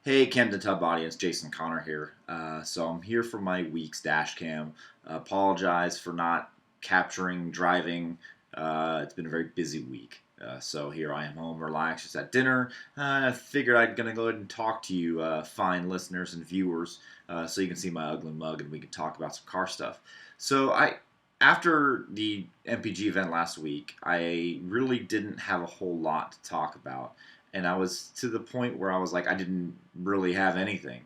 Hey, Camden Tub audience, Jason Connor here. So I'm here for my week's dash cam. Apologize for not capturing driving. It's been a very busy week. So here I am home, relaxed, just at dinner. I figured I'd gonna go ahead and talk to you, fine listeners and viewers, so you can see my ugly mug and we can talk about some car stuff. After the MPG event last week, I really didn't have a whole lot to talk about, and I was to the point where I was like, I didn't really have anything.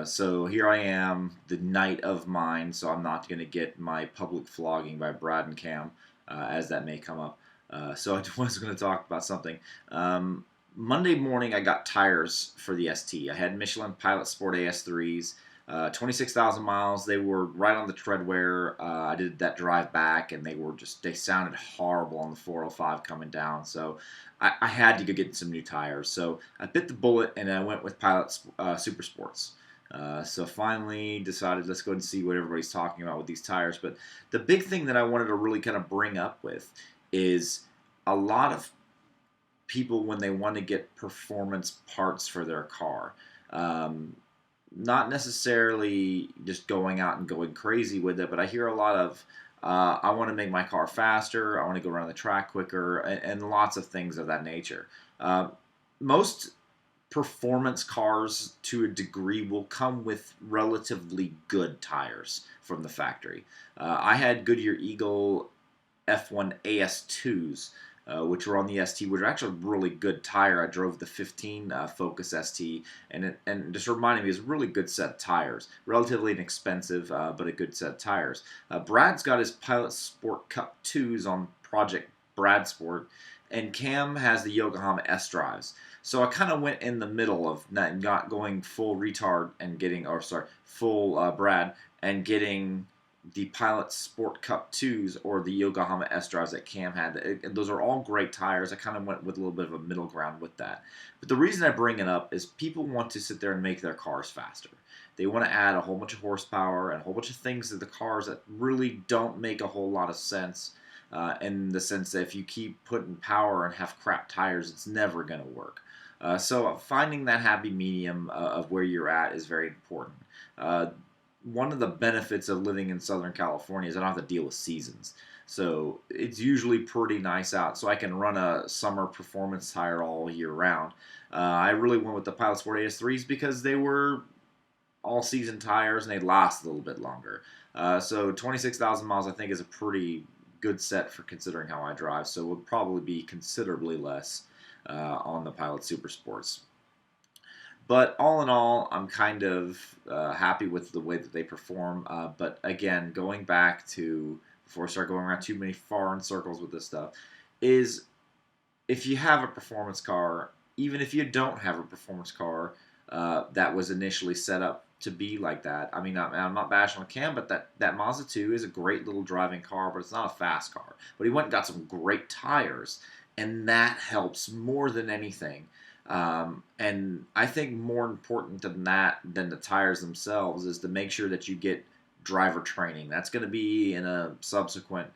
So here I am, the night of mine. So I'm not going to get my public flogging by Brad and Cam, as that may come up. So I was going to talk about something. Monday morning, I got tires for the ST. I had Michelin Pilot Sport AS3s. 26,000 miles. They were right on the treadwear. I did that drive back, and they sounded horrible on the 405 coming down. So I had to go get some new tires. So I bit the bullet, and I went with Pilot Super Sports. So finally decided, let's go and see what everybody's talking about with these tires. But the big thing that I wanted to really kind of bring up with is a lot of people when they want to get performance parts for their car. Um, Not necessarily just going out and going crazy with it, but I hear a lot of, I want to make my car faster, I want to go around the track quicker, and lots of things of that nature. Most performance cars, to a degree, will come with relatively good tires from the factory. I had Goodyear Eagle F1 AS2s, which were on the ST, which are actually a really good tire. I drove the 15 Focus ST, and just reminding me, it's a really good set of tires. Relatively inexpensive, but a good set of tires. Brad's got his Pilot Sport Cup 2s on Project Brad Sport, and Cam has the Yokohama S drives. So I kind of went in the middle of not going full retard and getting, or sorry, full Brad and getting the Pilot Sport Cup 2s or the Yokohama S drives that Cam had. Those are all great tires. I kind of went with a little bit of a middle ground with that. But the reason I bring it up is people want to sit there and make their cars faster. They want to add a whole bunch of horsepower and a whole bunch of things to the cars that really don't make a whole lot of sense. In the sense that if you keep putting power and have crap tires, it's never going to work. So finding that happy medium of where you're at is very important. One of the benefits of living in Southern California is I don't have to deal with seasons. So it's usually pretty nice out. So I can run a summer performance tire all year round. I really went with the Pilot Sport AS3s because they were all season tires and they last a little bit longer. So 26,000 miles I think is a pretty good set for considering how I drive. So it would probably be considerably less on the Pilot Super Sports. But all in all, I'm kind of happy with the way that they perform. But again, going back to before I start going around too many foreign circles with this stuff, is if you have a performance car, even if you don't have a performance car that was initially set up to be like that. I mean, I'm not bashing on Cam, but that Mazda 2 is a great little driving car, but it's not a fast car. But he went and got some great tires, and that helps more than anything. And I think more important than that, than the tires themselves, is to make sure that you get driver training. That's going to be in a subsequent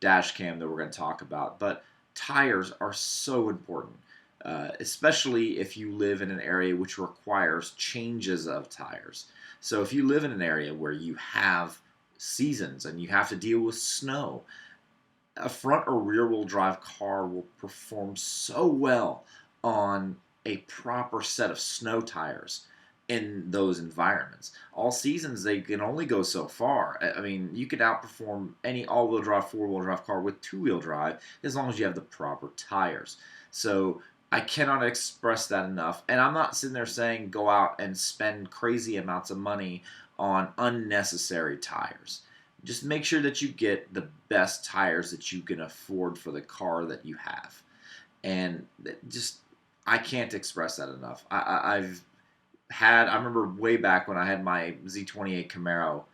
dash cam that we're going to talk about. But tires are so important, especially if you live in an area which requires changes of tires. So if you live in an area where you have seasons and you have to deal with snow, a front or rear wheel drive car will perform so well on a proper set of snow tires in those environments. All seasons, they can only go so far. I mean, you could outperform any all-wheel drive, four-wheel drive car with two-wheel drive as long as you have the proper tires. So I cannot express that enough. And I'm not sitting there saying go out and spend crazy amounts of money on unnecessary tires. Just make sure that you get the best tires that you can afford for the car that you have. And just, I can't express that enough. I remember way back when I had my Z28 Camaro,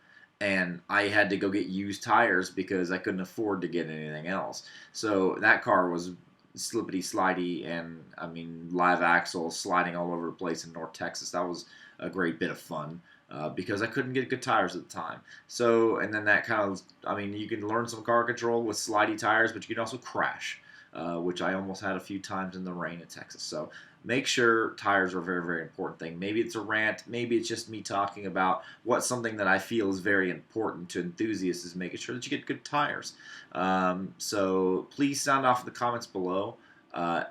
and I had to go get used tires because I couldn't afford to get anything else. So that car was slippity slidey, and I mean live axle sliding all over the place in North Texas. That was a great bit of fun. Because I couldn't get good tires at the time. So, and then that kind of, I mean, you can learn some car control with slidey tires, but you can also crash. which I almost had a few times in the rain in Texas. So make sure tires are a very, very important thing. Maybe it's a rant. Maybe it's just me talking about what's something that I feel is very important to enthusiasts is making sure that you get good tires. So please sound off in the comments below.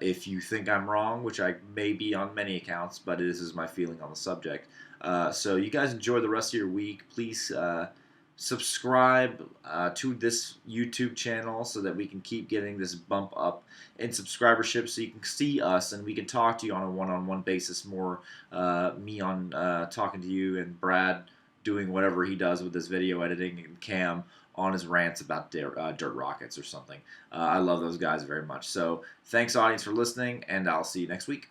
If you think I'm wrong, which I may be on many accounts, but this is my feeling on the subject. So you guys enjoy the rest of your week. Please subscribe to this YouTube channel so that we can keep getting this bump up in subscribership so you can see us and we can talk to you on a one-on-one basis more. Me on talking to you and Brad doing whatever he does with his video editing and Cam on his rants about dirt rockets or something. I love those guys very much. So thanks, audience, for listening, and I'll see you next week.